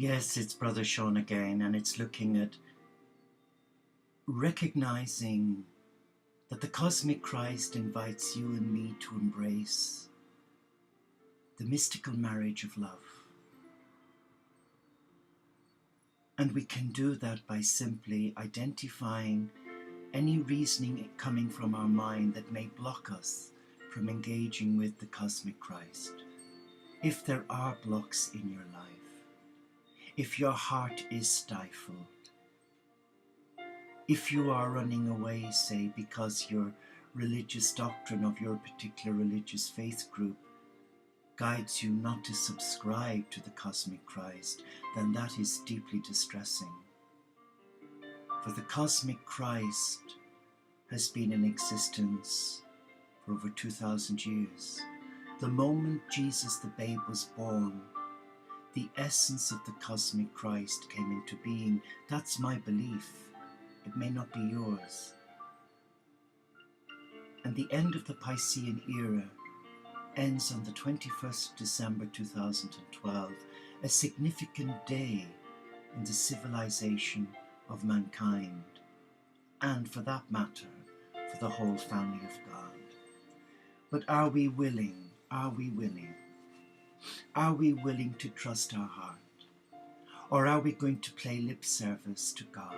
Yes, it's Brother Sean again, and it's looking at recognizing that the cosmic Christ invites you and me to embrace the mystical marriage of love. And we can do that by simply identifying any reasoning coming from our mind that may block us from engaging with the cosmic Christ. If there are blocks in your life, if your heart is stifled, if you are running away, say, because your religious doctrine of your particular religious faith group guides you not to subscribe to the cosmic Christ, then that is deeply distressing. For the cosmic Christ has been in existence for over 2,000 years. The moment Jesus the babe was born, the essence of the cosmic Christ came into being. That's my belief. It may not be yours. And the end of the Piscean era ends on the 21st of December 2012, a significant day in the civilization of mankind, and for that matter, for the whole family of God. But are we willing to trust our heart? Or are we going to play lip service to God?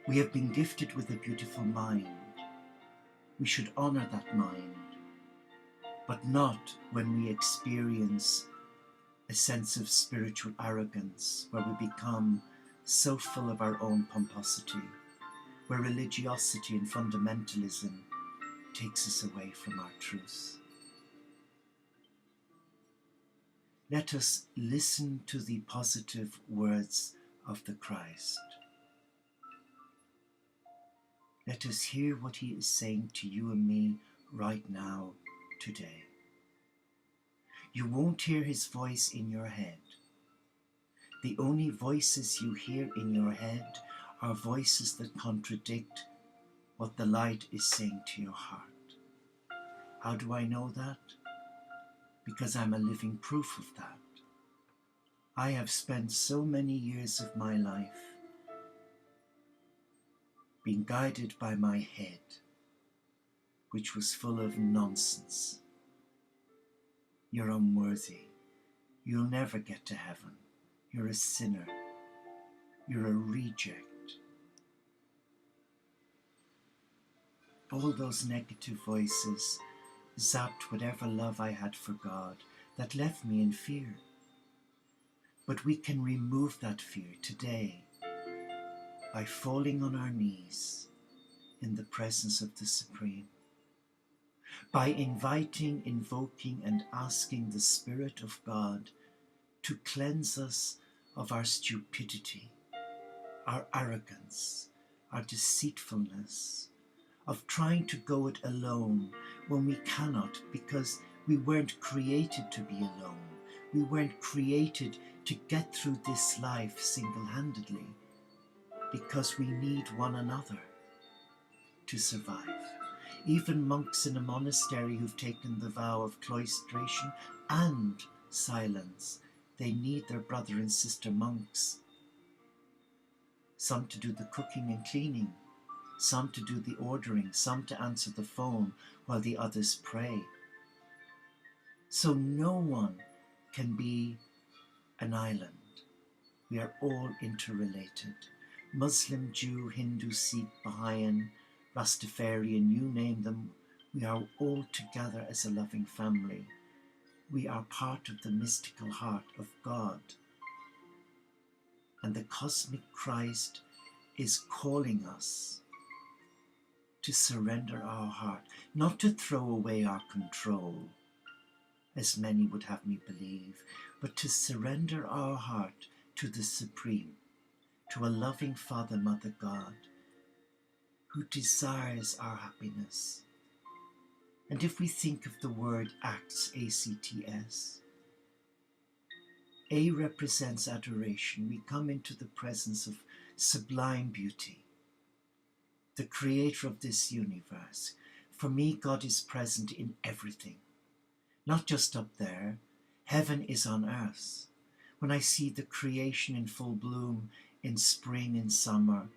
We have been gifted with a beautiful mind. We should honor that mind, but not when we experience a sense of spiritual arrogance, where we become so full of our own pomposity, where religiosity and fundamentalism takes us away from our truth. Let us listen to the positive words of the Christ. Let us hear what he is saying to you and me right now, today. You won't hear his voice in your head. The only voices you hear in your head are voices that contradict what the light is saying to your heart. How do I know that? Because I'm a living proof of that. I have spent so many years of my life being guided by my head, which was full of nonsense. You're unworthy. You'll never get to heaven. You're a sinner. You're a reject. All those negative voices zapped whatever love I had for God, that left me in fear. But we can remove that fear today by falling on our knees in the presence of the Supreme, by inviting, invoking, and asking the Spirit of God to cleanse us of our stupidity, our arrogance, our deceitfulness, of trying to go it alone when we cannot, because we weren't created to be alone. We weren't created to get through this life single-handedly, because we need one another to survive. Even monks in a monastery who've taken the vow of cloistration and silence, they need their brother and sister monks. Some to do the cooking and cleaning, some to do the ordering, some to answer the phone while the others pray. So no one can be an island. We are all interrelated. Muslim, Jew, Hindu, Sikh, Baha'in, Rastafarian, you name them, we are all together as a loving family. We are part of the mystical heart of God. And the cosmic Christ is calling us to surrender our heart, not to throw away our control, as many would have me believe, but to surrender our heart to the Supreme, to a loving Father, Mother God, who desires our happiness. And if we think of the word acts, A-C-T-S, A represents adoration. We come into the presence of sublime beauty, the creator of this universe. For me, God is present in everything, not just up there. Heaven is on earth. when I see the creation in full bloom in spring and summer,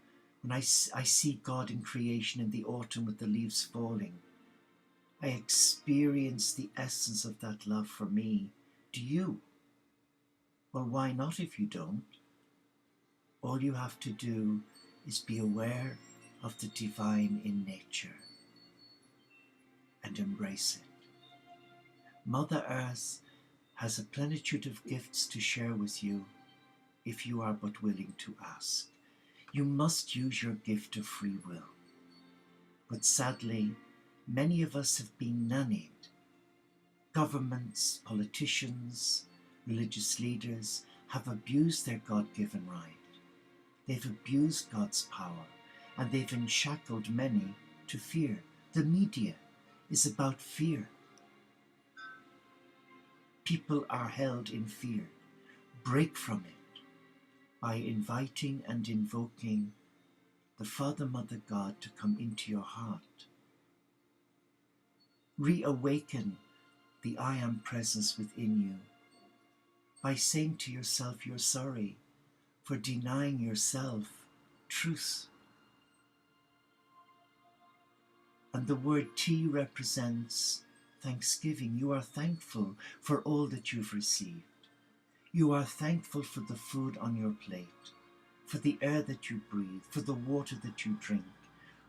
when I see God in creation in the autumn with the leaves falling, I experience the essence of that love for me. Do you? Well, why not if you don't? All you have to do is be aware of the divine in nature and embrace it. Mother Earth has a plenitude of gifts to share with you if you are but willing to ask. You must use your gift of free will. But sadly, many of us have been nannied. Governments, politicians, religious leaders have abused their God-given right. They've abused God's power, and they've enshackled many to fear. The media is about fear. People are held in fear. Break from it by inviting and invoking the Father, Mother, God to come into your heart. Reawaken the I Am presence within you by saying to yourself you're sorry for denying yourself truth. And the word T represents thanksgiving. You are thankful for all that you've received. You are thankful for the food on your plate, for the air that you breathe, for the water that you drink,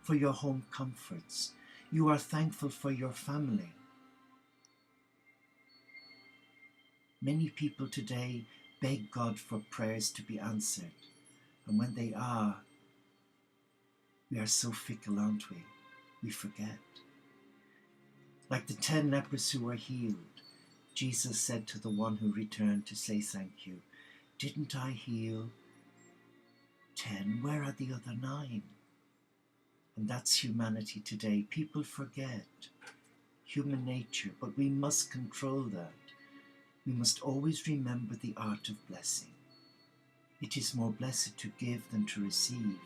for your home comforts. You are thankful for your family. Many people today beg God for prayers to be answered, and when they are, we are so fickle, aren't we? We forget. Like the 10 lepers who were healed, Jesus said to the one who returned to say thank you, "Didn't I heal 10? Where are the other 9? And that's humanity today. People forget human nature, but we must control that. We must always remember the art of blessing. It is more blessed to give than to receive,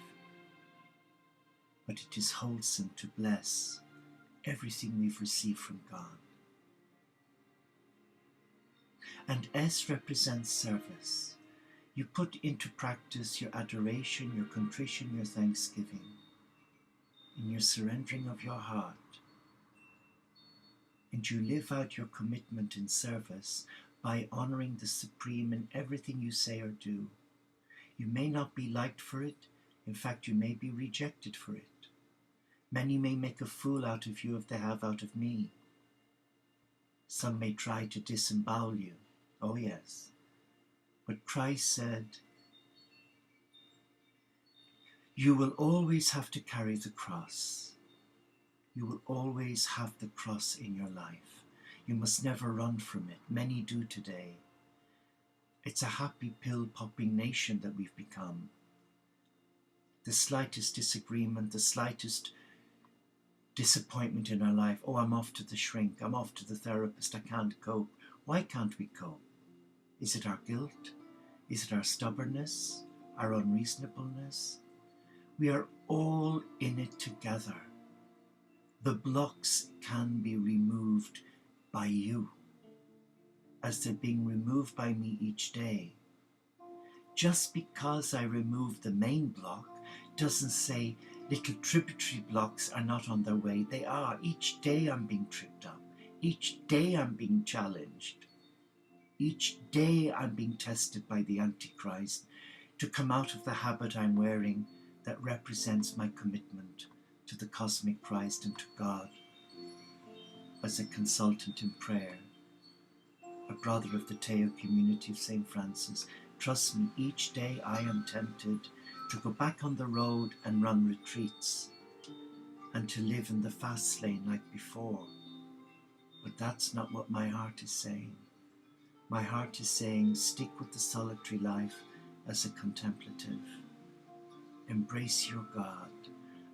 but it is wholesome to bless everything we've received from God. And S represents service. You put into practice your adoration, your contrition, your thanksgiving, in your surrendering of your heart. And you live out your commitment in service by honoring the Supreme in everything you say or do. You may not be liked for it. In fact, you may be rejected for it. Many may make a fool out of you if they have out of me. Some may try to disembowel you. Oh yes. But Christ said, you will always have to carry the cross. You will always have the cross in your life. You must never run from it. Many do today. It's a happy pill-popping nation that we've become. The slightest disagreement, the slightest disappointment in our life, oh, I'm off to the shrink, I'm off to the therapist, I can't cope. Why can't we cope? Is it our guilt? Is it our stubbornness? Our unreasonableness? We are all in it together. The blocks can be removed by you, as they're being removed by me each day. Just because I remove the main block doesn't say little tributary blocks are not on their way. They are. Each day I'm being tripped up. Each day I'm being challenged. Each day I'm being tested by the Antichrist to come out of the habit I'm wearing that represents my commitment to the cosmic Christ and to God. As a consultant in prayer, a brother of the Teo community of St. Francis, trust me, each day I am tempted to go back on the road and run retreats and to live in the fast lane like before. But that's not what my heart is saying. My heart is saying, stick with the solitary life as a contemplative. Embrace your God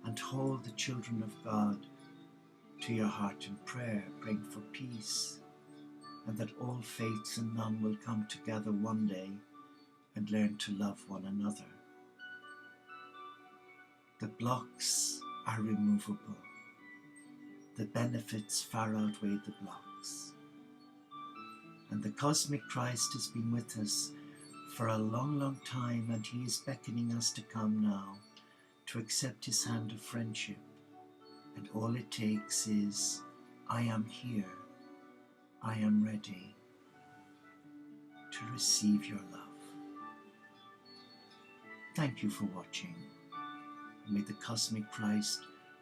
and hold the children of God to your heart in prayer, praying for peace, and that all faiths and none will come together one day and learn to love one another. The blocks are removable. The benefits far outweigh the blocks. And the cosmic Christ has been with us for a long, long time, and He is beckoning us to come now, to accept His hand of friendship. And all it takes is, I am here, I am ready to receive your love. Thank you for watching. May the cosmic Christ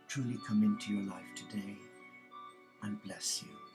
truly come into your life today and bless you.